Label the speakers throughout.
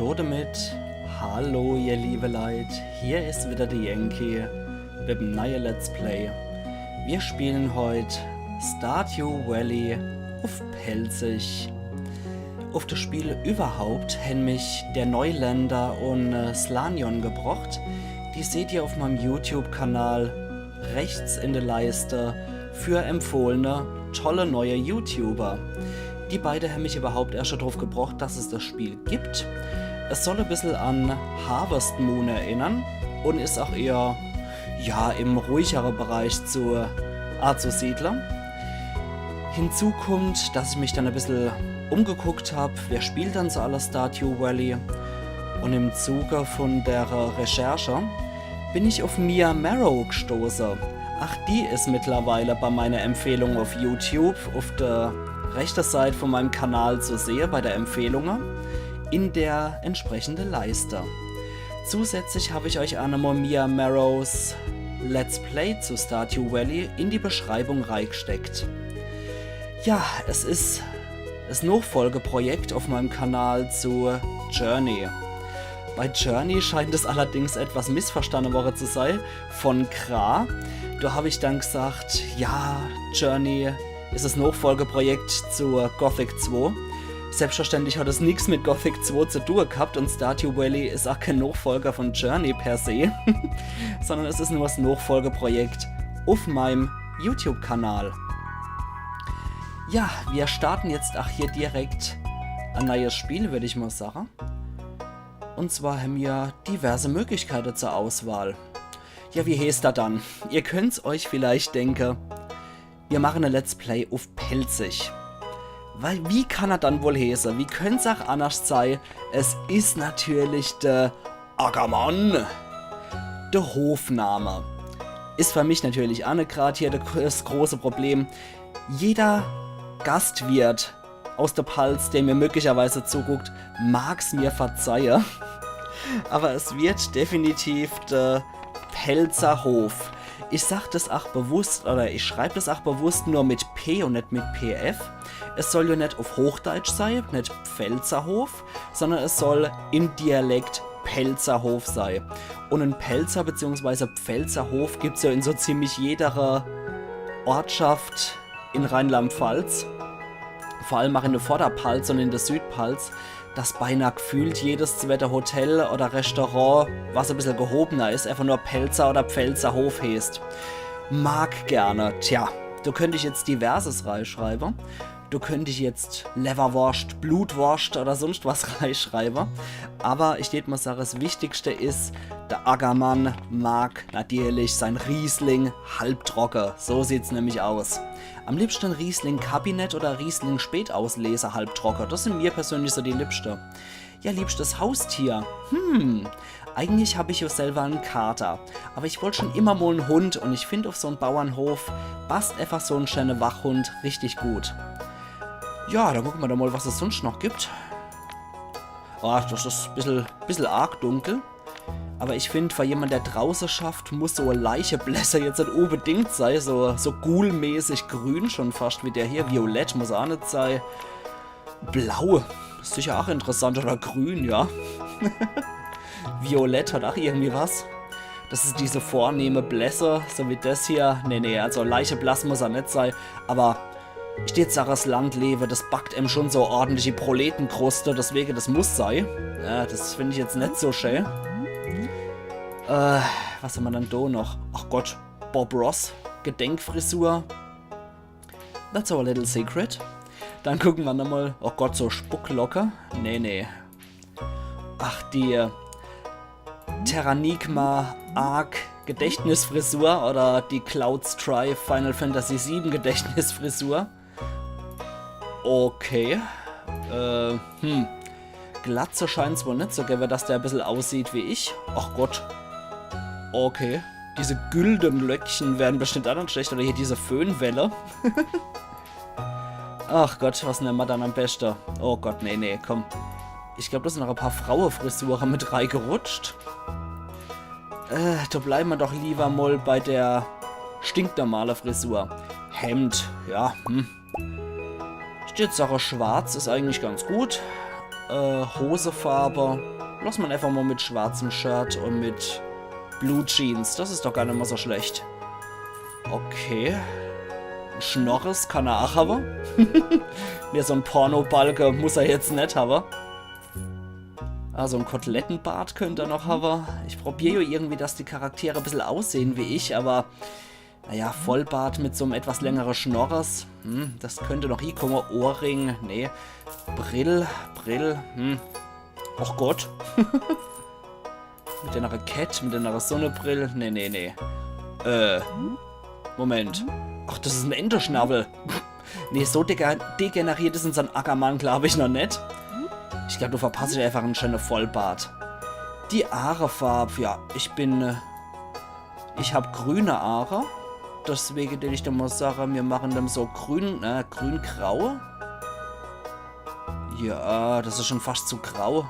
Speaker 1: Stode mit. Hallo ihr liebe Leute, hier ist wieder die Yankee mit dem neuen Let's Play. Wir spielen heute Stardew Valley auf Pelzig. Auf das Spiel überhaupt haben mich der Neuländer und Slanion gebracht. Die seht ihr auf meinem YouTube-Kanal rechts in der Leiste für empfohlene, tolle neue YouTuber. Die beiden haben mich überhaupt erst darauf gebracht, dass es das Spiel gibt. Es soll ein bisschen an Harvest Moon erinnern und ist auch eher ja, im ruhigeren Bereich zu Siedler. Hinzu kommt, dass ich mich dann ein bisschen umgeguckt habe, wer spielt dann so alles Stardew Valley. Und im Zuge von der Recherche bin ich auf Mia Marrow gestoßen. Ach, die ist mittlerweile bei meiner Empfehlung auf YouTube auf der rechten Seite von meinem Kanal zu sehen, bei der Empfehlungen, in der entsprechenden Leiste. Zusätzlich habe ich euch einmal Mia Marrows Let's Play zu Stardew Valley in die Beschreibung reingesteckt. Ja, es ist das Nachfolgeprojekt auf meinem Kanal zu Journey. Bei Journey scheint es allerdings etwas missverstanden worden zu sein von Kra. Da habe ich dann gesagt, ja, Journey ist das Nachfolgeprojekt zu Gothic 2. Selbstverständlich hat es nichts mit Gothic 2 zu tun gehabt und Stardew Valley ist auch kein Nachfolger von Journey per se, sondern es ist nur das Nachfolgeprojekt auf meinem YouTube-Kanal. Ja, wir starten jetzt auch hier direkt ein neues Spiel, würde ich mal sagen. Und zwar haben wir diverse Möglichkeiten zur Auswahl. Ja, wie heißt das dann? Ihr könnt es euch vielleicht denken, wir machen ein Let's Play auf Pelzig. Weil, wie kann er dann wohl heißen? Wie könnte es auch anders sein? Es ist natürlich der Ackermann. Der Hofname. Ist für mich natürlich auch nicht gerade hier das große Problem. Jeder Gastwirt aus der Palz, der mir möglicherweise zuguckt, mag's mir verzeihen. Aber es wird definitiv der Pelzer Hof. Ich sage das auch bewusst, oder ich schreibe das auch bewusst nur mit P und nicht mit PF. Es soll ja nicht auf Hochdeutsch sein, nicht Pfälzerhof, sondern es soll im Dialekt Pelzerhof sein. Und ein Pelzer bzw. Pfälzerhof gibt es ja in so ziemlich jeder Ortschaft in Rheinland-Pfalz. Vor allem auch in der Vorderpfalz und in der Südpfalz, dass beinahe gefühlt jedes zweite Hotel oder Restaurant, was ein bisschen gehobener ist, einfach nur Pelzer oder Pfälzerhof heißt. Mag gerne. Tja, du könntest jetzt diverses reinschreiben. Du könntest jetzt Leverwurst, Blutwurst oder sonst was reinschreiben. Aber ich würde mal sagen, das Wichtigste ist, der Ackermann mag natürlich sein Riesling halbtrocken. So sieht es nämlich aus. Am liebsten Riesling Kabinett oder Riesling Spätauslese halbtrocken. Das sind mir persönlich so die liebsten. Ja, liebstes Haustier. Eigentlich habe ich ja selber einen Kater. Aber ich wollte schon immer mal einen Hund und ich finde auf so einem Bauernhof passt einfach so ein schöner Wachhund richtig gut. Ja, dann gucken wir da mal, was es sonst noch gibt. Oh, das ist ein bisschen arg dunkel. Aber ich finde, für jemand, der draußen schafft, muss so eine Leicheblässe jetzt nicht unbedingt sein. So ghoulmäßig grün schon fast wie der hier. Violett muss auch nicht sein. Blau ist sicher auch interessant. Oder grün, ja. Violett hat auch irgendwie was. Das ist diese vornehme Blässe, so wie das hier. Nee, also Leicheblass muss er nicht sein. Aber ich steht Sarahs Landlewe, das backt ihm schon so ordentliche Proletenkruste. Deswegen, das muss sein. Ja, das finde ich jetzt nicht so schön. Was haben wir dann da noch? Ach Gott, Bob Ross, Gedenkfrisur. That's our little secret. Dann gucken wir nochmal. Oh Gott, so Spucklocke. Nee. Ach, die Terranigma Arc Gedächtnisfrisur oder die Clouds Drive Final Fantasy VII Gedächtnisfrisur. Okay. Glatze scheint es wohl nicht so geben, dass der ein bisschen aussieht wie ich. Ach Gott. Okay. Diese güldenen Löckchen werden bestimmt auch nicht schlecht. Oder hier diese Föhnwelle. Ach Gott, was nehmen wir dann am besten? Oh Gott, nee, komm. Ich glaube, da sind noch ein paar Frauenfrisuren mit reingerutscht. Da bleiben wir doch lieber mal bei der stinknormale Frisur. Hemd, ja, Stützsache schwarz ist eigentlich ganz gut. Hosefarbe. Lass man einfach mal mit schwarzem Shirt und mit Blue Jeans. Das ist doch gar nicht mal so schlecht. Okay. Ein Schnorres kann er auch haben. Mir so ein Pornobalke muss er jetzt nicht haben. Also ein Kotelettenbart könnte er noch haben. Ich probiere ja irgendwie, dass die Charaktere ein bisschen aussehen wie ich, aber naja, Vollbart mit so einem etwas längeren Schnorres. Das könnte noch hinkommen. Ohrring, nee. Brill. Och Gott. Mit einer Kette, mit einer Sonnenbrille. Nee. Moment. Ach, das ist ein Enderschnabel. Nee, so degeneriert ist unser Ackermann, glaube ich, noch nicht. Ich glaube, du verpasst dir einfach einen schönen Vollbart. Die Aarefarbe, ja, ich habe grüne Aare. Deswegen will ich dir mal sagen, wir machen dem so grün-grau. Ja, das ist schon fast zu grau.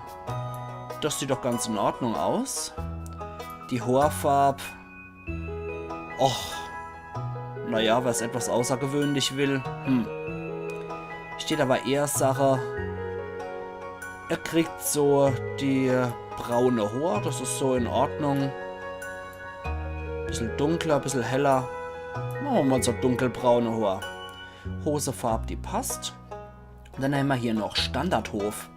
Speaker 1: Das sieht doch ganz in Ordnung aus. Die Haarfarbe. Och. Naja, wer es etwas außergewöhnlich will. Steht aber eher Sache. Er kriegt so die braune Haar. Das ist so in Ordnung. Bisschen dunkler, bisschen heller. Machen wir mal so dunkelbraune Haar. Hosefarbe, die passt. Und dann haben wir hier noch Standardhof.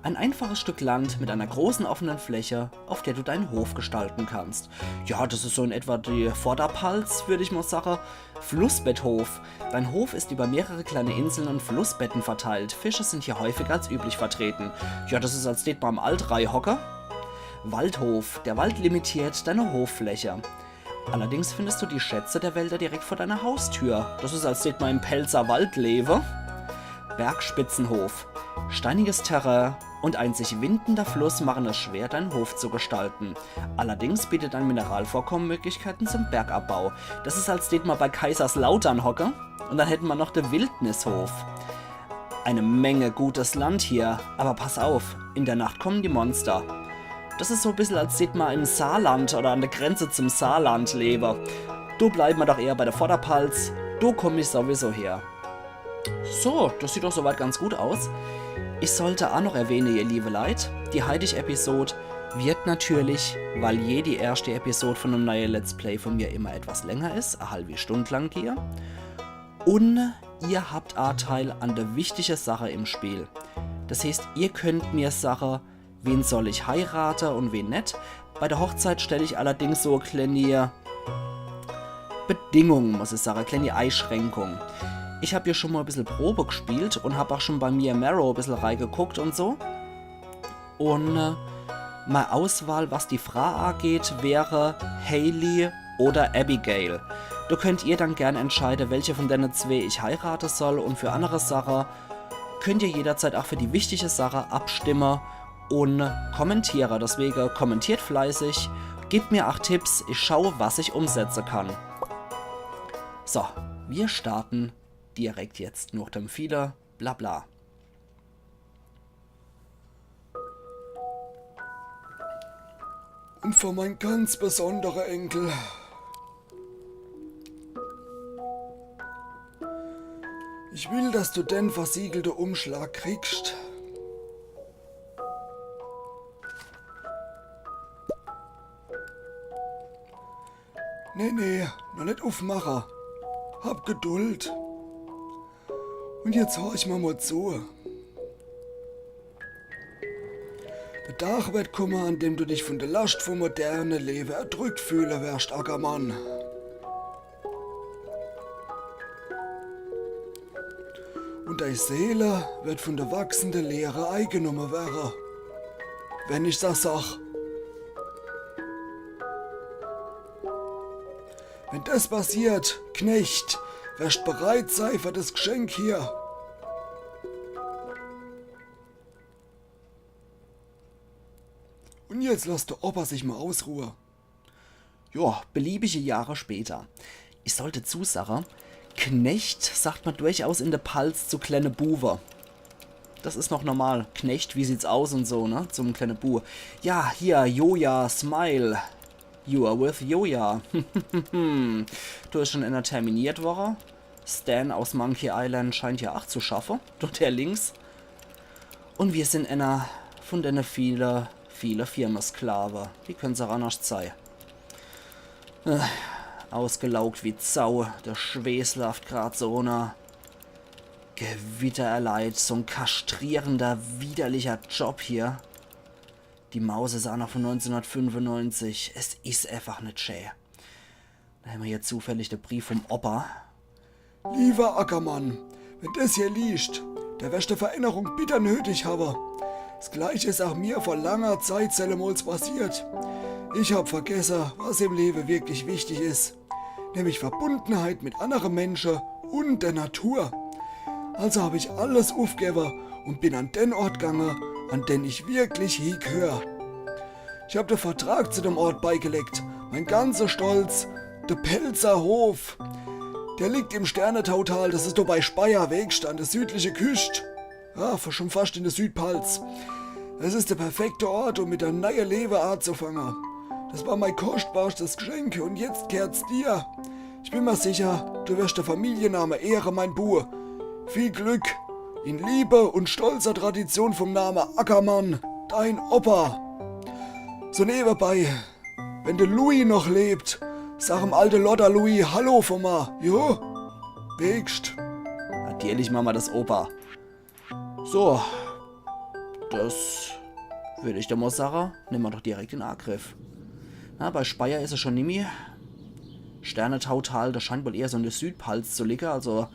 Speaker 1: Ein einfaches Stück Land mit einer großen offenen Fläche, auf der du deinen Hof gestalten kannst. Ja, das ist so in etwa die Vorderpfalz, würde ich mal sagen. Flussbetthof. Dein Hof ist über mehrere kleine Inseln und Flussbetten verteilt. Fische sind hier häufiger als üblich vertreten. Ja, das ist als steht beim Altreihocker. Waldhof. Der Wald limitiert deine Hoffläche. Allerdings findest du die Schätze der Wälder direkt vor deiner Haustür. Das ist als steht mal im Pelzer Waldlewe. Bergspitzenhof. Steiniges Terrain und ein sich windender Fluss machen es schwer, deinen Hof zu gestalten. Allerdings bietet ein Mineralvorkommen Möglichkeiten zum Bergabbau. Das ist als steht mal bei Kaiserslautern hocke. Und dann hätten wir noch den Wildnishof. Eine Menge gutes Land hier, aber pass auf, in der Nacht kommen die Monster. Das ist so ein bisschen als steht mal im Saarland oder an der Grenze zum Saarland lebe. Du bleiben wir doch eher bei der Vorderpfalz, du komm ich sowieso her. So, das sieht doch soweit ganz gut aus. Ich sollte auch noch erwähnen, ihr liebe Leute, die heutige Episode wird natürlich, weil die erste Episode von einem neuen Let's Play von mir immer etwas länger ist, eine halbe Stunde lang hier. Und ihr habt Anteil an der wichtigen Sache im Spiel. Das heißt, ihr könnt mir sagen, wen soll ich heiraten und wen nicht. Bei der Hochzeit stelle ich allerdings so kleine Bedingungen, muss ich sagen, kleine Einschränkungen. Ich habe hier schon mal ein bisschen Probe gespielt und habe auch schon bei mir Marrow ein bisschen reingeguckt und so. Und meine Auswahl, was die Frau angeht, wäre Hayley oder Abigail. Da könnt ihr dann gerne entscheiden, welche von denen zwei ich heiraten soll. Und für andere Sachen könnt ihr jederzeit auch für die wichtige Sache abstimmen und kommentieren. Deswegen kommentiert fleißig, gebt mir auch Tipps, ich schaue, was ich umsetzen kann. So, wir starten direkt jetzt nach dem Fieder, bla bla.
Speaker 2: Und für mein ganz besonderer Enkel. Ich will, dass du den versiegelten Umschlag kriegst. Nee, noch nicht aufmachen. Hab Geduld. Und jetzt hör ich mal zu. Der Tag wird kommen, an dem du dich von der Last vom modernen Leben erdrückt fühlen wirst, Ackermann. Und deine Seele wird von der wachsenden Leere eingenommen werden. Wenn ich das sag. Wenn das passiert, Knecht, wirst bereit sein für das Geschenk hier. Und jetzt lass der Opa sich mal ausruhen.
Speaker 1: Ja, beliebige Jahre später. Ich sollte zusagen, Knecht sagt man durchaus in der Palz zu kleine Buwe. Das ist noch normal. Knecht, wie sieht's aus und so, ne? Zum kleine Bu. Ja, hier, Joja, Smile. You are with Joja. Du bist schon in der terminiert Woche. Stan aus Monkey Island scheint ja auch zu schaffen. Dort der links. Und wir sind einer von denen viele Firmensklaven. Wie können sie auch anders sein? Ausgelaugt wie Sau. Der Schwesel gerade so einer Gewitter erleidet. So ein kastrierender, widerlicher Job hier. Die Maus ist auch noch von 1995. Es ist einfach nicht schön. Da haben wir hier zufällig den Brief vom Opa.
Speaker 2: Lieber Ackermann, wenn das hier liest, der wirst du Veränderung bitter nötig haben. Das Gleiche ist auch mir vor langer Zeit sellemols passiert. Ich hab vergessen, was im Leben wirklich wichtig ist. Nämlich Verbundenheit mit anderen Menschen und der Natur. Also habe ich alles aufgegeben und bin an den Ort gegangen, an den ich wirklich hingehöre. Ich habe den Vertrag zu dem Ort beigelegt. Mein ganzer Stolz, der Pelzer Hof. Der liegt im Sternentautal, das ist doch bei Speyer Wegst an der südlichen Küste. Ja, schon fast in der Südpfalz. Es ist der perfekte Ort, um mit einer neuen Lebeart zu fangen. Das war mein kostbarstes Geschenk und jetzt kehrt's dir. Ich bin mir sicher, du wirst der Familienname ehren, mein Bub. Viel Glück, in Liebe und stolzer Tradition vom Namen Ackermann, dein Opa. So nebenbei, wenn der Louis noch lebt, sag dem alten Lotter Louis Hallo von mir, jo? Wegst.
Speaker 1: Natürlich machen wir das Opa. So, das würde ich dann mal sagen. Nehmen wir doch direkt in Angriff. Na, bei Speyer ist es schon nicht mehr. Sternentautal, das scheint wohl eher so in der Südpfalz zu liegen. Also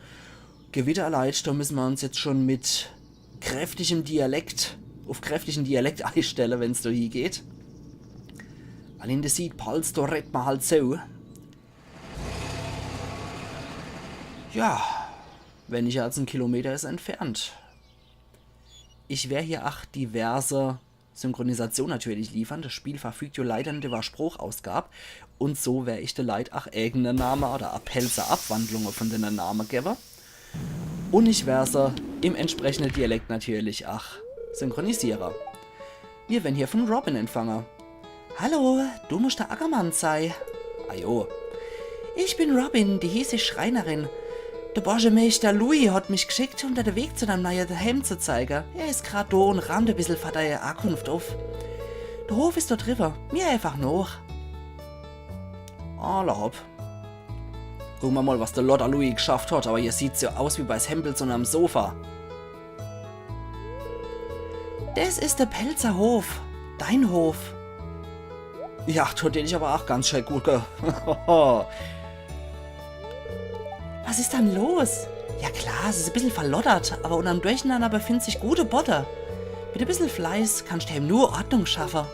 Speaker 1: Gewitterleid, da müssen wir uns jetzt schon mit kräftigem Dialekt, auf kräftigen Dialekt einstellen, wenn es da hier geht. Weil in der Südpfalz, da redet man halt so. Ja, wenn nicht als ein Kilometer ist entfernt. Ich werde hier auch diverse Synchronisation natürlich liefern. Das Spiel verfügt ja leider nicht über Spruchausgabe. Und so werde ich der Leid auch irgendeinen Namen oder Appelser Abwandlungen von den Namen geben. Und ich werde sie im entsprechenden Dialekt natürlich auch synchronisieren. Wir werden hier von Robin empfangen. Hallo, du musst der Ackermann sein. Ajo. Ich bin Robin, die hiesige Schreinerin. Der Bürgermeister Louis hat mich geschickt, um dir den Weg zu deinem neuen Heim zu zeigen. Er ist gerade da und rammt ein bisschen von deiner Ankunft auf. Der Hof ist dort drüber, mir einfach nach. Hopp. Gucken wir mal, was der Lotter Louis geschafft hat, aber hier sieht so aus wie bei Hempelson am Sofa. Das ist der Pelzer Hof, dein Hof. Ja, tut den ich aber auch ganz schön gut, gell? Was ist denn los? Ja klar, es ist ein bisschen verloddert, aber unterm Durcheinander befindet sich gute Botter. Mit ein bisschen Fleiß kannst du ihm nur Ordnung schaffen.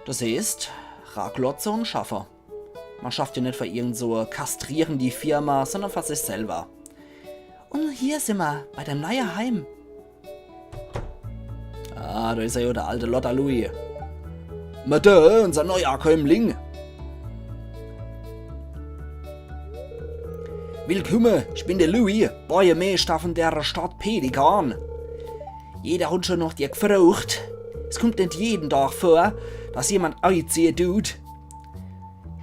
Speaker 1: Das heißt, Raglotze und Schaffer. Man schafft ja nicht für irgend so kastrieren die Firma, sondern für sich selber. Und hier sind wir, bei dem neuen Heim. Ah, da ist ja der alte Lotter Louis. Mette, unser neuer Kömmling. Willkommen, ich bin der Louis, Bürgermeister von der Stadt Pelikan. Jeder hat schon nach dir gefragt. Es kommt nicht jeden Tag vor, dass jemand einziehen tut.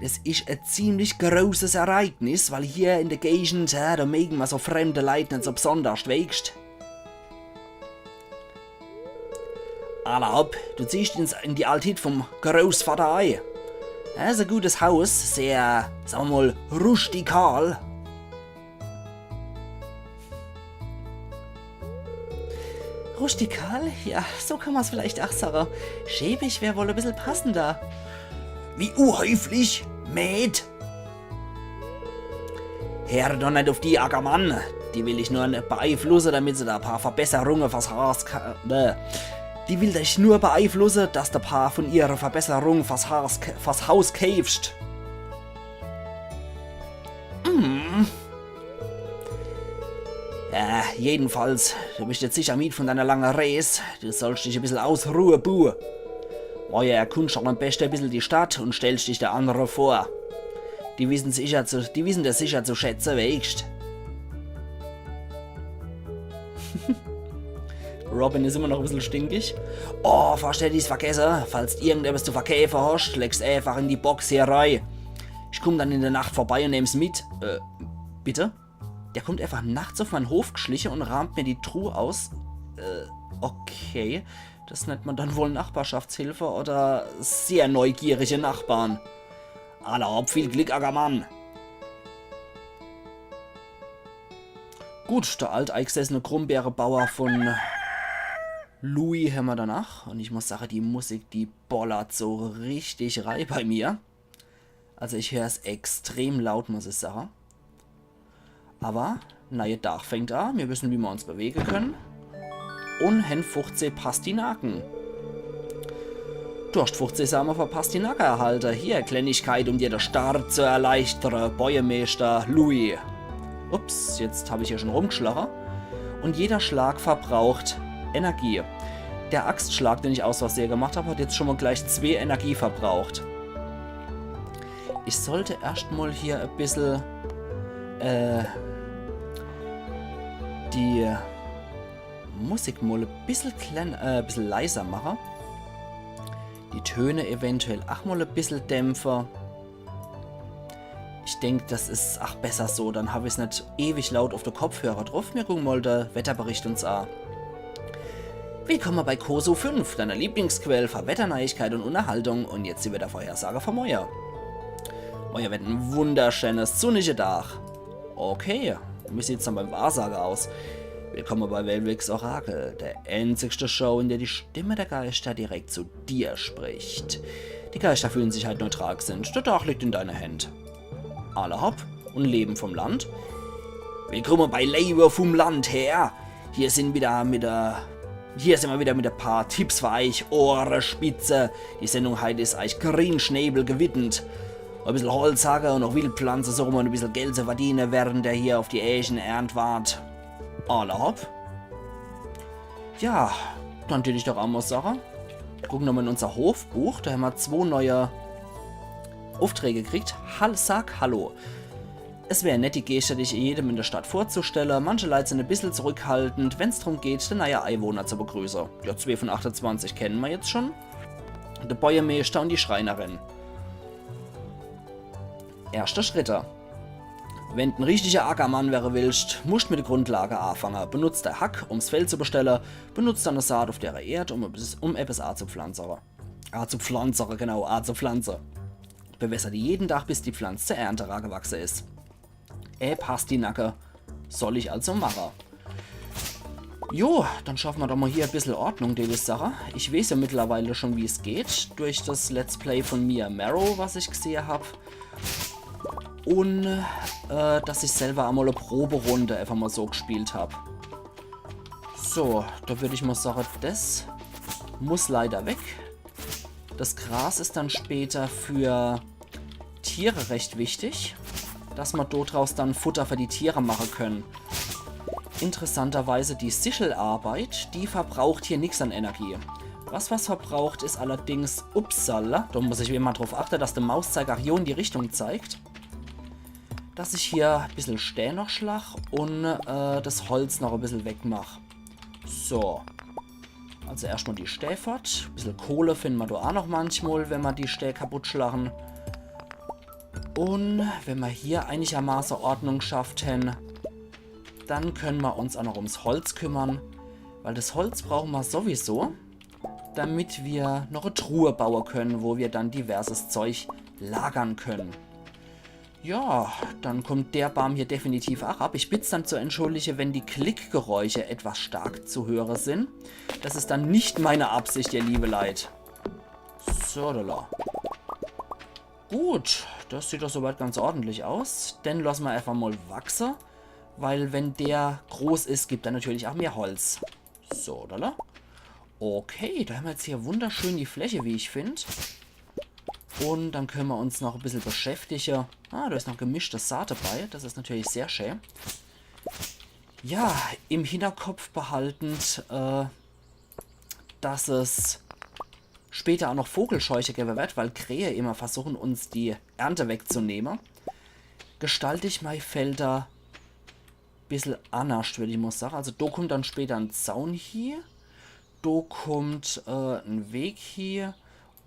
Speaker 1: Das ist ein ziemlich großes Ereignis, weil hier in der Gegend, da mögen wir so fremde Leute nicht so besonders wächst. Allab, du ziehst in die Altheit vom Großvater ein. Das ist ein gutes Haus, sehr, sagen wir mal, rustikal. Rustikal? Ja, so kann man es vielleicht auch sagen. Schäbig wäre wohl ein bisschen passender. Wie unhöflich, Mäd! Hör doch nicht auf die Ackermann. Die will ich nur beeinflussen, damit sie da ein paar Verbesserungen fürs Haus Die will dich nur beeinflussen, dass du ein paar von ihrer Verbesserungen fürs Haus käfst. Ja, jedenfalls, du bist jetzt sicher mit von deiner langen Reise. Du sollst dich ein bisschen ausruhen, Bu. Morgen erkundest du am besten ein bisschen die Stadt und stellst dich der anderen vor. Die wissen das sicher zu schätzen, weißt. Robin ist immer noch ein bisschen stinkig. Oh, versteh dies vergessen. Falls du irgendetwas zu verkaufen hast, legst einfach in die Box hier rein. Ich komm dann in der Nacht vorbei und nehm's mit. Bitte? Der kommt einfach nachts auf meinen Hof geschlichen und rahmt mir die Truhe aus. Okay, das nennt man dann wohl Nachbarschaftshilfe oder sehr neugierige Nachbarn. Allerhaupt viel Glück, Ackermann. Gut, der alteingesessene Krummbeerebauer von Louis haben wir danach. Und ich muss sagen, die Musik, die bollert so richtig rein bei mir. Also ich höre es extrem laut, muss ich sagen. Aber, neue Tag fängt an. Wir wissen, wie wir uns bewegen können. Und haben 15 Pastinaken. Du hast 15 Samen für Pastinaken erhalten. Hier, Kleinigkeit, um dir den Start zu erleichtern. Bäuermeister Louis. Ups, jetzt habe ich hier schon rumgeschlagen. Und jeder Schlag verbraucht Energie. Der Axtschlag, den ich aus Versehen gemacht habe, hat jetzt schon mal gleich 2 Energie verbraucht. Ich sollte erstmal hier ein bisschen die Musik mal ein bisschen leiser machen. Die Töne eventuell auch mal ein bisschen dämpfen. Ich denke, das ist auch besser so. Dann habe ich es nicht ewig laut auf den Kopfhörer drauf. Wir gucken mal den Wetterbericht uns an. Willkommen bei Koso 5, deiner Lieblingsquelle für Wetterneuigkeit und Unterhaltung. Und jetzt die Wettervorhersage von Moja. Moja wird ein wunderschönes, sonniges Tag. Okay, wie sieht es dann beim Wahrsager aus? Willkommen bei Velvix Orakel, der einzigste Show, in der die Stimme der Geister direkt zu dir spricht. Die Geister fühlen sich halt neutral sind. Der Tag liegt in deiner Hand. Alle hopp und leben vom Land. Willkommen bei Leben vom Land her. Hier sind wir wieder mit ein paar Tipps für euch, Ohrenspitze. Die Sendung heute ist euch Grünschnäbel gewidmet. Ein bisschen Holz hacken und noch Wildpflanzen so und ein bisschen Geld zu verdienen, während der hier auf die Äschen ernt wart. Alle hopp. Ja, dann tue ich doch auch mal Sache. Gucken nochmal in unser Hofbuch, da haben wir 2 neue Aufträge gekriegt. Sag Hallo. Es wäre nett, die Geste dich jedem in der Stadt vorzustellen. Manche Leute sind ein bisschen zurückhaltend, wenn es darum geht, den neuen Einwohner zu begrüßen. Ja, 2 von 28 kennen wir jetzt schon. Der Bäuermeister und die Schreinerin. Erster Schritte. Wenn du ein richtiger Ackermann wäre willst, musst du mit der Grundlage anfangen. Benutzt der Hack, ums Feld zu bestellen. Benutzt dann eine Saat auf der Erde, um etwas anzupflanzen. Bewässert die jeden Tag, bis die Pflanze zur Ernte gewachsen ist. Passt die Nacke. Soll ich also machen. Jo, dann schaffen wir doch mal hier ein bisschen Ordnung, die Sache. Ich weiß ja mittlerweile schon, wie es geht. Durch das Let's Play von Mia Marrow, was ich gesehen habe. Und dass ich selber einmal eine Proberunde einfach mal so gespielt habe. So, da würde ich mal sagen, das muss leider weg. Das Gras ist dann später für Tiere recht wichtig, dass wir dort draus dann Futter für die Tiere machen können. Interessanterweise die Sichelarbeit, die verbraucht hier nichts an Energie. Was verbraucht, ist allerdings Upsala. Da muss ich wieder mal drauf achten, dass der Mauszeiger hier in die Richtung zeigt. Dass ich hier ein bisschen Stäh noch schlag und das Holz noch ein bisschen wegmache. So. Also erstmal die Stäh fort. Ein bisschen Kohle finden wir da auch noch manchmal, wenn wir die Stäh kaputt schlagen. Und wenn wir hier einigermaßen Ordnung schaffen, dann können wir uns auch noch ums Holz kümmern. Weil das Holz brauchen wir sowieso, damit wir noch eine Truhe bauen können, wo wir dann diverses Zeug lagern können. Ja, dann kommt der Baum hier definitiv auch ab. Ich bitte dann zu entschuldigen, wenn die Klickgeräusche etwas stark zu hören sind. Das ist dann nicht meine Absicht, ihr liebe Leid. So, lala. Gut, das sieht doch soweit ganz ordentlich aus. Dann lassen wir einfach mal wachsen, weil wenn der groß ist, gibt er natürlich auch mehr Holz. So, lala. Okay, da haben wir jetzt hier wunderschön die Fläche, wie ich finde. Und dann können wir uns noch ein bisschen beschäftigen. Ah, da ist noch gemischtes Saat dabei. Das ist natürlich sehr schön. Ja, im Hinterkopf behaltend, dass es später auch noch Vogelscheuche geben wird, weil Krähe immer versuchen, uns die Ernte wegzunehmen. Gestalte ich meine Felder ein bisschen anders, würde ich mal sagen. Also da kommt dann später ein Zaun hier. Da kommt ein Weg hier.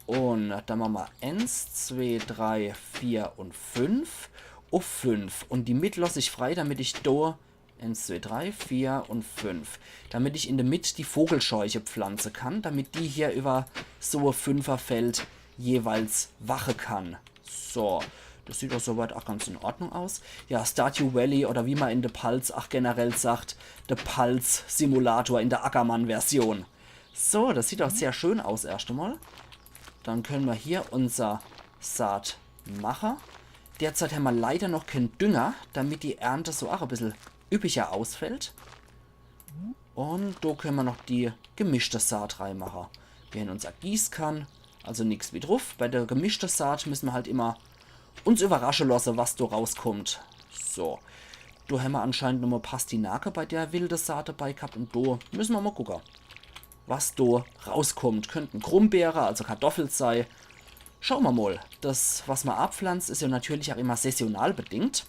Speaker 1: Und dann machen wir 1, 2, 3, 4 und 5 auf 5. Und die Mitte lasse ich frei, damit ich da 1, 2, 3, 4 und 5. Damit ich in der Mitte die Vogelscheuche pflanzen kann, damit die hier über so ein Fünferfeld jeweils wache kann. So, das sieht doch soweit auch ganz in Ordnung aus. Ja, Stardew Valley oder wie man in der Pulse auch generell sagt, der Pulse Simulator in der Ackermann-Version. So, das sieht auch sehr schön aus erst einmal. Dann können wir hier unser Saat machen. Derzeit haben wir leider noch keinen Dünger, damit die Ernte so auch ein bisschen üppiger ausfällt. Und da können wir noch die gemischte Saat reinmachen. Wir haben unser Gießkann, also nichts wie drauf. Bei der gemischten Saat müssen wir halt immer uns überraschen lassen, was da rauskommt. So, da haben wir anscheinend nochmal Pastinake bei der wilde Saat dabei gehabt. Und da müssen wir mal gucken, was da rauskommt. Könnten Krummbeere, also Kartoffeln sein. Schauen wir mal. Das, was man abpflanzt, ist ja natürlich auch immer saisonal bedingt.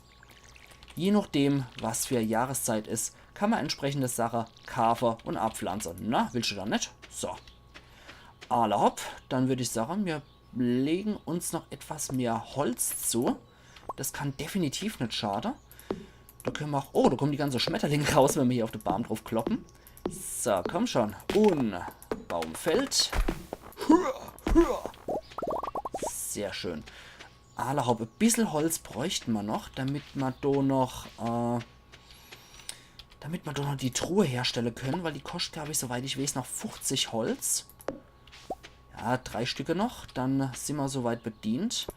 Speaker 1: Je nachdem, was für Jahreszeit ist, kann man entsprechende Sachen kaufen und abpflanzen. Na, willst du da nicht? So. Alle hopp. Dann würde ich sagen, wir legen uns noch etwas mehr Holz zu. Das kann definitiv nicht schaden. Da können wir auch... Oh, da kommen die ganzen Schmetterlinge raus, wenn wir hier auf den Baum drauf kloppen. So, komm schon. Und Baum fällt. Sehr schön. Allerhaupt ein bisschen Holz bräuchten wir noch, damit wir da noch die Truhe herstellen können, weil die kostet, glaube ich, soweit ich weiß, noch 50 Holz. Ja, 3 Stücke noch, dann sind wir soweit bedient.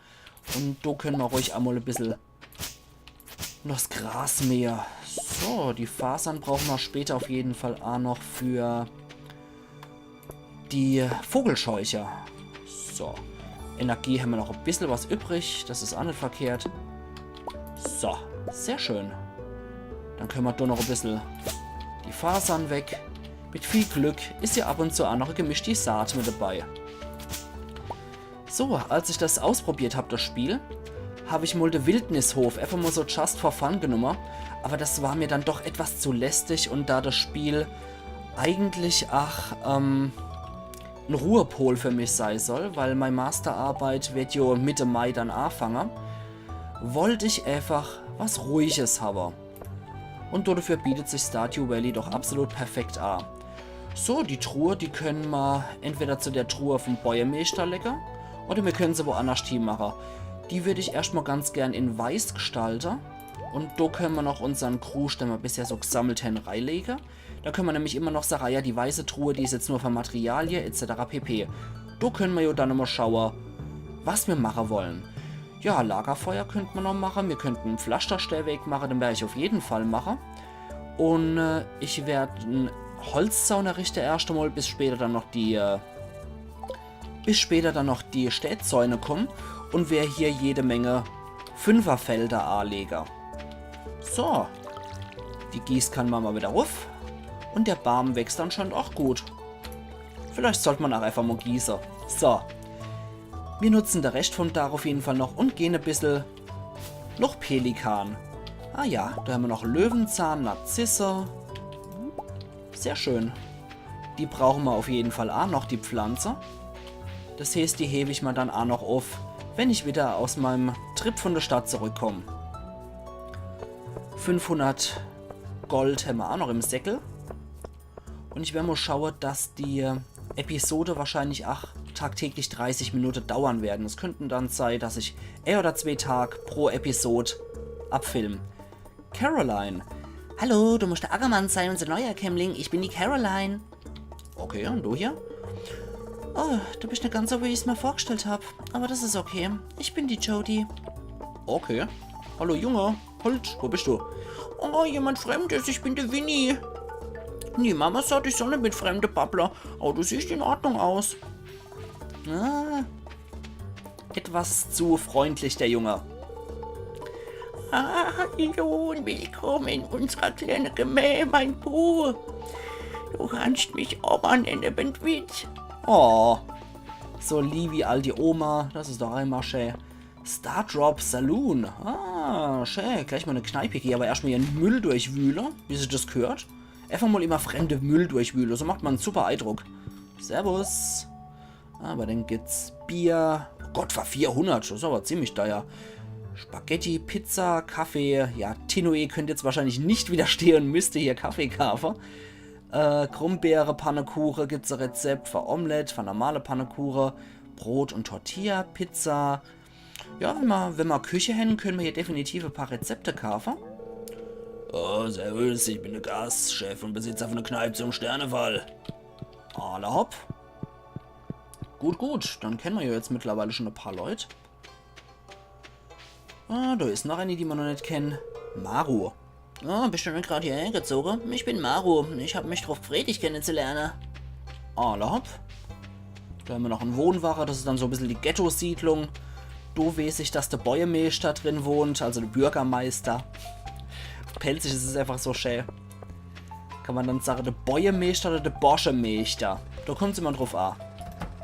Speaker 1: Und da können wir ruhig einmal ein bisschen noch das Gras mähen. So, die Fasern brauchen wir später auf jeden Fall auch noch für die Vogelscheuche. So. Energie haben wir noch ein bisschen was übrig. Das ist auch nicht verkehrt. So, sehr schön. Dann können wir da noch ein bisschen die Fasern weg. Mit viel Glück ist hier ab und zu auch noch gemischt Saat mit dabei. So, als ich das ausprobiert habe, das Spiel, habe ich mal den Wildnishof einfach mal so just for fun genommen. Aber das war mir dann doch etwas zu lästig und da das Spiel eigentlich ein Ruhepol für mich sein soll, weil meine Masterarbeit wird ja Mitte Mai dann anfangen, wollte ich einfach was Ruhiges haben. Und dafür bietet sich Stardew Valley doch absolut perfekt an. So, die Truhe, die können wir entweder zu der Truhe vom Bäuermeister legen, oder wir können sie woanders hin machen. Die würde ich erstmal ganz gern in weiß gestalten. Und da können wir noch unseren Krug, den wir bisher so gesammelt haben, reinlegen. Da können wir nämlich immer noch sagen, ja, die weiße Truhe, die ist jetzt nur für Materialien etc. pp. Da können wir ja dann immer schauen, was wir machen wollen. Ja, Lagerfeuer könnten wir noch machen. Wir könnten einen Pflasterstellweg machen, den werde ich auf jeden Fall machen. Und ich werde einen Holzzaun errichten erst einmal, bis später dann noch die Städzäune kommen. Und werde hier jede Menge Fünferfelder anlegen. So. Die Gießkanne machen wir wieder ruf. Und der Baum wächst anscheinend auch gut. Vielleicht sollte man auch einfach mal gießen. So. Wir nutzen den Rest vom Tag auf jeden Fall noch und gehen ein bisschen Lochpelikan. Ah ja, da haben wir noch Löwenzahn, Narzisse. Sehr schön. Die brauchen wir auf jeden Fall auch noch, die Pflanze. Das heißt, die hebe ich mir dann auch noch auf, wenn ich wieder aus meinem Trip von der Stadt zurückkomme. 500 Gold haben wir auch noch im Säckel. Und ich werde mal schauen, dass die Episode wahrscheinlich auch tagtäglich 30 Minuten dauern werden. Es könnten dann sein, dass ich 1 oder 2 Tage pro Episode abfilme. Caroline.
Speaker 3: Hallo, du musst der Ackermann sein, unser neuer Kämmling. Ich bin die Caroline.
Speaker 1: Okay, und du hier?
Speaker 3: Oh, du bist nicht ganz so, wie ich es mir vorgestellt habe. Aber das ist okay. Ich bin die Jodie.
Speaker 1: Okay. Hallo Junge. Halt, wo bist du?
Speaker 3: Oh, jemand Fremdes. Ich bin der Winnie.
Speaker 1: Die Mama sagt, ich soll nicht mit fremden Babbler. Aber du siehst in Ordnung aus. Ah, etwas zu freundlich, der Junge.
Speaker 3: Hallo und willkommen in unserer kleinen Gemäh, mein Bu. Du kannst mich Oma nennen, wenn du willst.
Speaker 1: Oh, so lieb wie all die Oma. Das ist doch einmal schön. Stardrop Saloon. Ah, schön. Gleich mal eine Kneipe hier, aber erstmal ihren Müll durchwühlen, wie sich das gehört. Einfach mal immer fremde Müll durchwühlen. So macht man einen super Eindruck. Servus. Aber dann gibt's Bier. Oh Gott, war 400. Das ist aber ziemlich teuer. Spaghetti, Pizza, Kaffee. Ja, Tinoe könnte jetzt wahrscheinlich nicht widerstehen und müsste hier Kaffee kaufen. Krummbeere, Pannekuchen gibt es ein Rezept für Omelette, für normale Pannekuchen, Brot und Tortilla, Pizza. Ja, wenn wir Küche haben, können wir hier definitiv ein paar Rezepte kaufen. Oh, servus, ich bin der Gastchef und Besitzer von der Kneipe zum Sternefall. Alle hopp. Gut, dann kennen wir ja jetzt mittlerweile schon ein paar Leute. Ah, da ist noch eine, die wir noch nicht kennen. Maru.
Speaker 3: Oh, bist du denn gerade hierher gezogen? Ich bin Maru. Ich habe mich drauf gefreut, dich kennenzulernen.
Speaker 1: Alle hopp. Da haben wir noch einen Wohnwache, das ist dann so ein bisschen die Ghetto-Siedlung. Du weiß ich, dass der Bäuermeister drin wohnt, also der Bürgermeister. Pelzig ist es einfach so schön. Kann man dann sagen, der Bäuermeister oder der Borschemeister? Da kommt es immer drauf an.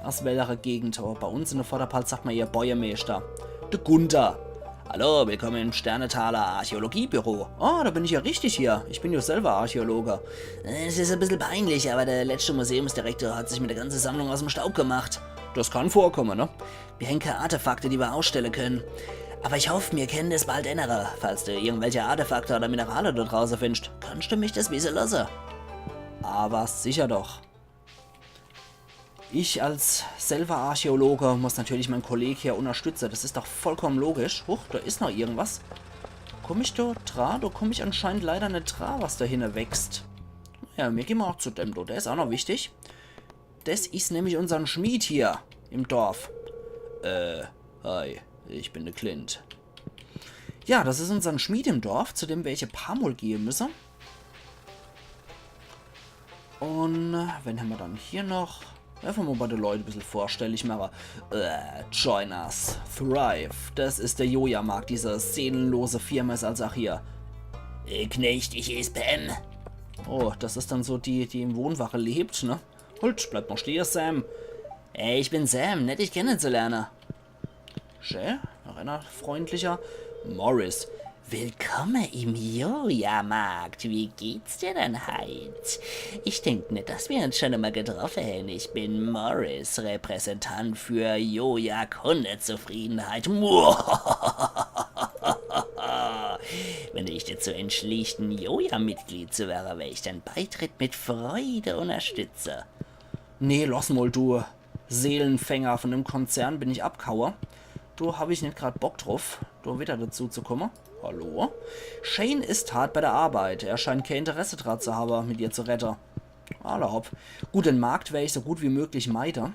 Speaker 1: Aus welcher Gegend. Aber bei uns in der Vorderpfalz sagt man eher Bäuermeister. Der Gunther. Hallo, willkommen im Sternetaler Archäologiebüro. Oh, da bin ich ja richtig hier. Ich bin ja selber Archäologe.
Speaker 3: Es ist ein bisschen peinlich, aber der letzte Museumsdirektor hat sich mit der ganzen Sammlung aus dem Staub gemacht.
Speaker 1: Das kann vorkommen, ne?
Speaker 3: Wir hängen keine Artefakte, die wir ausstellen können. Aber ich hoffe, wir kennen das bald ändern. Falls du irgendwelche Artefakte oder Minerale da draußen findest, kannst du mich das wissen lassen.
Speaker 1: Aber sicher doch. Ich als selber Archäologe muss natürlich meinen Kollegen hier unterstützen. Das ist doch vollkommen logisch. Huch, da ist noch irgendwas. Komme ich da dran? Da komme ich anscheinend leider nicht dran, was da hinten wächst. Ja, mir gehen wir auch zu dem, der ist auch noch wichtig. Das ist nämlich unser Schmied hier im Dorf. Hi, ich bin der Clint. Ja, das ist unser Schmied im Dorf, zu dem wir ein paar Mal gehen müssen. Und wenn haben wir dann hier noch... Einfach mal bei den Leuten ein bisschen vorstellig machen. Join us. Thrive. Das ist der Joja-Markt. Diese seelenlose Firma ist also auch hier.
Speaker 3: Knecht, ich ist Pam.
Speaker 1: Oh, das ist dann so die im Wohnwache lebt, ne? Halt, bleib noch stehen, Sam.
Speaker 3: Ich bin Sam, nett dich kennenzulernen.
Speaker 1: Schä? Noch einer freundlicher. Morris.
Speaker 3: Willkommen im Joja-Markt. Wie geht's dir denn heute? Ich denke nicht, dass wir uns schon einmal getroffen haben. Ich bin Morris, Repräsentant für Joja-Kundenzufriedenheit. Wenn du dich dazu entschließt, ein Joja-Mitglied zu werden, werde ich deinen Beitritt mit Freude unterstützen.
Speaker 1: Nee, lass mal, du Seelenfänger von dem Konzern bin ich Abkauer. Du habe ich nicht gerade Bock drauf, da wieder dazu zu kommen. Hallo? Shane ist hart bei der Arbeit. Er scheint kein Interesse daran zu haben, mit ihr zu retten. Alle hopp. Gut, den Markt werde ich so gut wie möglich meiden.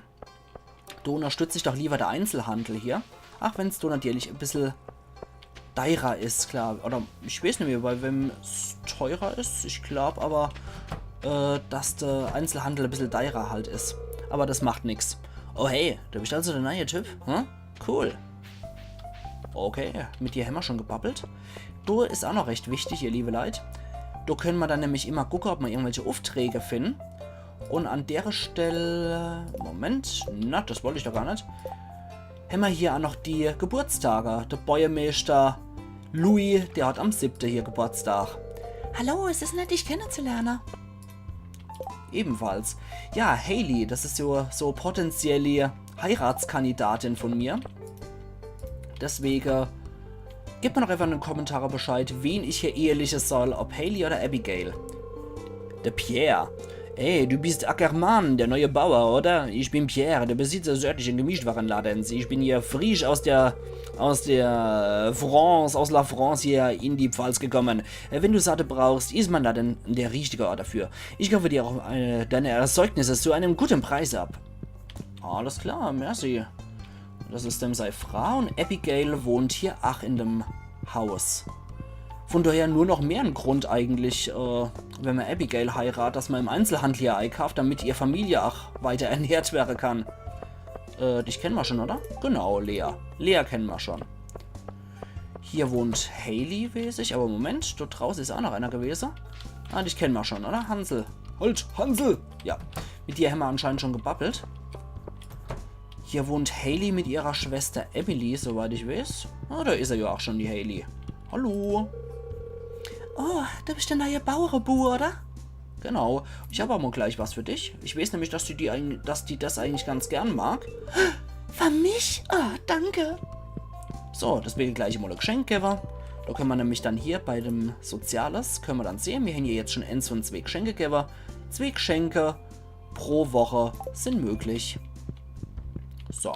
Speaker 1: Du unterstütze ich doch lieber der Einzelhandel hier. Ach, wenn es du natürlich ein bisschen teurer ist, klar. Oder ich weiß nicht mehr, weil wenn es teurer ist, ich glaube aber, dass der Einzelhandel ein bisschen teurer halt ist. Aber das macht nichts. Oh hey, du bist also der neue Typ? Hm? Cool. Okay, mit dir haben wir schon gebabbelt. Du ist auch noch recht wichtig, ihr liebe Leute. Du können wir dann nämlich immer gucken, ob wir irgendwelche Aufträge finden. Und an der Stelle... Moment, na, das wollte ich doch gar nicht. Haben wir hier auch noch die Geburtstage. Der Bäuermeister Louis, der hat am 7. hier Geburtstag.
Speaker 3: Hallo, es ist nett, dich kennenzulernen.
Speaker 1: Ebenfalls. Ja, Hailey, das ist so potenzielle Heiratskandidatin von mir. Deswegen, gebt mir doch einfach in den Kommentaren Bescheid, wen ich hier eheliches soll, ob Hailey oder Abigail. Der Pierre. Ey, du bist Ackermann, der neue Bauer, oder? Ich bin Pierre, der Besitzer des örtlichen Gemischtwarenladens. Ich bin hier frisch aus der France, aus La France hier in die Pfalz gekommen. Wenn du Satte brauchst, ist man da denn der richtige Ort dafür. Ich kaufe dir auch deine Erzeugnisse zu einem guten Preis ab. Alles klar, merci. Das ist dem sei Frau und Abigail wohnt hier auch in dem Haus. Von daher nur noch mehr ein Grund eigentlich, wenn man Abigail heiratet, dass man im Einzelhandel hier einkauft, damit ihre Familie auch weiter ernährt werden kann. Dich kennen wir schon, oder? Genau, Lea. Lea kennen wir schon. Hier wohnt Hailey, weiß ich, aber Moment, dort draußen ist auch noch einer gewesen. Ah, dich kennen wir schon, oder? Hansel. Halt, Hansel! Ja, mit dir haben wir anscheinend schon gebabbelt. Hier wohnt Hailey mit ihrer Schwester Emily, soweit ich weiß. Ah, da ist er ja auch schon, die Hailey. Hallo.
Speaker 3: Oh, du bist der neue Bauernbu, oder?
Speaker 1: Genau. Ich habe aber gleich was für dich. Ich weiß nämlich, dass die das eigentlich ganz gern mag.
Speaker 3: Für mich? Oh, danke.
Speaker 1: So, deswegen gleich mal ein Geschenk geben. Da können wir nämlich dann hier bei dem Soziales, können wir dann sehen, wir haben hier jetzt schon 1 von 2 Geschenke gegeben. 2 Geschenke pro Woche sind möglich. So.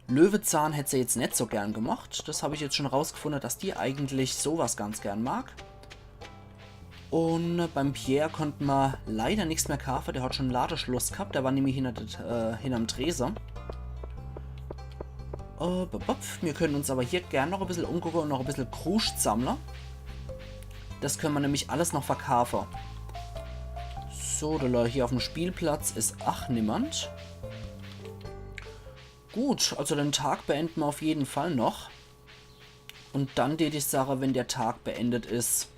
Speaker 1: Löwezahn hätte sie jetzt nicht so gern gemacht. Das habe ich jetzt schon rausgefunden, dass die eigentlich sowas ganz gern mag. Und beim Pierre konnten wir leider nichts mehr kaufen. Der hat schon Ladeschluss gehabt. Der war nämlich hinterm Tresen. Wir können uns aber hier gerne noch ein bisschen umgucken und noch ein bisschen Kruscht sammeln. Das können wir nämlich alles noch verkaufen. So, hier auf dem Spielplatz ist ach niemand. Gut, also den Tag beenden wir auf jeden Fall noch. Und dann die Sache, wenn der Tag beendet ist,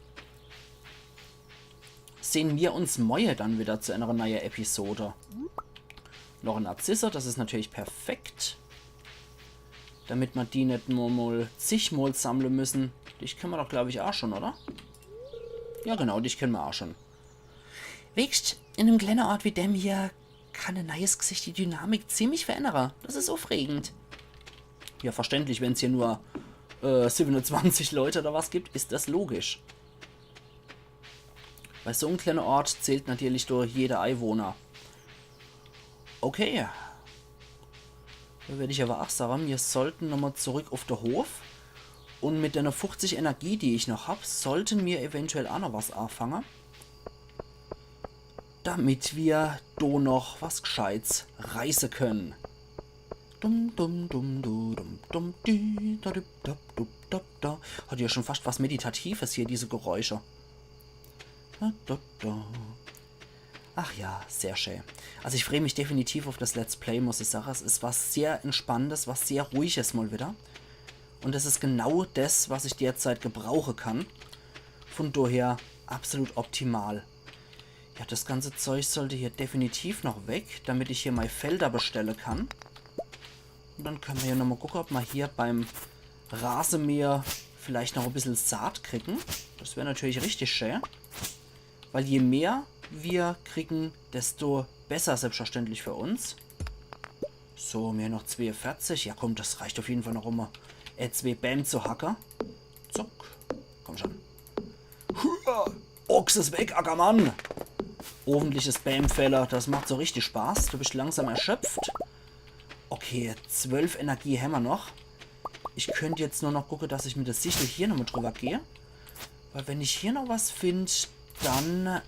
Speaker 1: sehen wir uns morgen dann wieder zu einer neuen Episode. Noch ein Narzisse, das ist natürlich perfekt. Damit wir die nicht nur mal zigmal sammeln müssen. Dich können wir doch, glaube ich, auch schon, oder? Ja, genau, dich können wir auch schon. Wächst, in einem kleinen Ort wie dem hier kann ein neues Gesicht die Dynamik ziemlich verändern. Das ist aufregend. Ja, verständlich, wenn es hier nur 27 Leute oder was gibt, ist das logisch. Bei so einem kleinen Ort zählt natürlich durch jeder Einwohner. Okay. Da werde ich aber auch sagen, wir sollten nochmal zurück auf den Hof. Und mit der 50 Energie, die ich noch habe, sollten wir eventuell auch noch was anfangen. Damit wir da noch was Gescheites reißen können. Hat ja schon fast was Meditatives hier, diese Geräusche. Ach ja, sehr schön. Also ich freue mich definitiv auf das Let's Play, muss ich sagen. Es ist was sehr Entspannendes, was sehr Ruhiges mal wieder. Und das ist genau das, was ich derzeit gebrauchen kann. Von daher absolut optimal. Ja, das ganze Zeug sollte hier definitiv noch weg, damit ich hier meine Felder bestellen kann. Und dann können wir hier nochmal gucken, ob wir hier beim Rasenmäher vielleicht noch ein bisschen Saat kriegen. Das wäre natürlich richtig schön. Weil je mehr wir kriegen, desto besser selbstverständlich für uns. So, mir noch 42. Ja komm, das reicht auf jeden Fall noch immer. 2 Bäm zu hacken. Zuck. Komm schon. Ochs ist weg, Ackermann. Ordentliches Bämfeller. Das macht so richtig Spaß. Du bist langsam erschöpft. Okay, 12 Energie haben wir noch. Ich könnte jetzt nur noch gucken, dass ich mit der Sichel hier nochmal drüber gehe. Weil wenn ich hier noch was finde, dann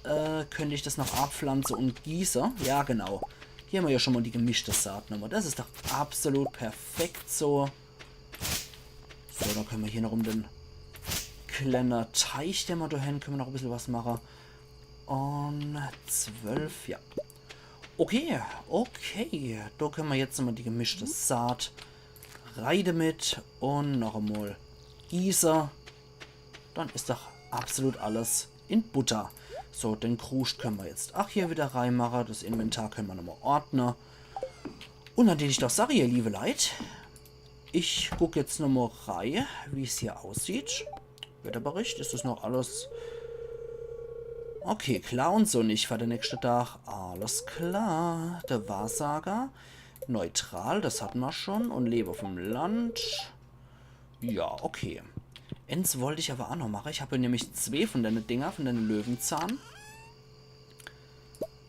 Speaker 1: könnte ich das noch abpflanzen und gießen. Ja, genau. Hier haben wir ja schon mal die gemischte Saatnummer. Das ist doch absolut perfekt so. So, dann können wir hier noch um den kleinen Teich, den wir da hin, können wir noch ein bisschen was machen. Und 12, ja. Okay, okay. Da können wir jetzt nochmal die gemischte Saat reide mit und noch einmal gießen. Dann ist doch absolut alles in Butter. So, den Kruscht können wir jetzt auch hier wieder reinmachen. Das Inventar können wir nochmal ordnen. Und dann, den ich doch sage, ihr liebe Leute, ich gucke jetzt nochmal rein, wie es hier aussieht. Wetterbericht, ist das noch alles... Okay, klar und sonnig für den nächsten Tag. Alles klar. Der Wahrsager. Neutral, das hatten wir schon. Und lebe auf dem Land. Ja, okay. Eins wollte ich aber auch noch machen. Ich habe nämlich 2 von den Dinger, von den Löwenzahn.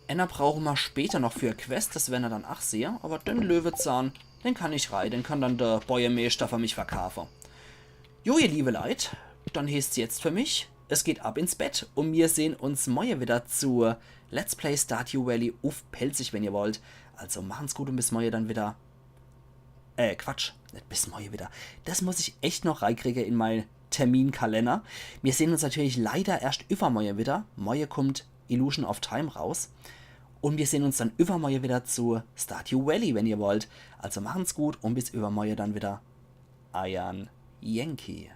Speaker 1: Einer brauchen wir später noch für eine Quest. Das werden wir dann auch sehen. Aber den Löwenzahn, den kann ich rein. Den kann dann der Bäuermeister für mich verkaufen. Jo, ihr liebe Leute. Dann heißt es jetzt für mich... Es geht ab ins Bett und wir sehen uns morgen wieder zu Let's Play Stardew Valley auf Pelzig, wenn ihr wollt. Also machen's gut und bis morgen dann wieder. Quatsch, nicht bis morgen wieder. Das muss ich echt noch reinkriegen in meinen Terminkalender. Wir sehen uns natürlich leider erst übermorgen wieder. Morgen kommt Illusion of Time raus. Und wir sehen uns dann übermorgen wieder zu Stardew Valley, wenn ihr wollt. Also machen's gut und bis übermorgen dann wieder. Iron Yankee.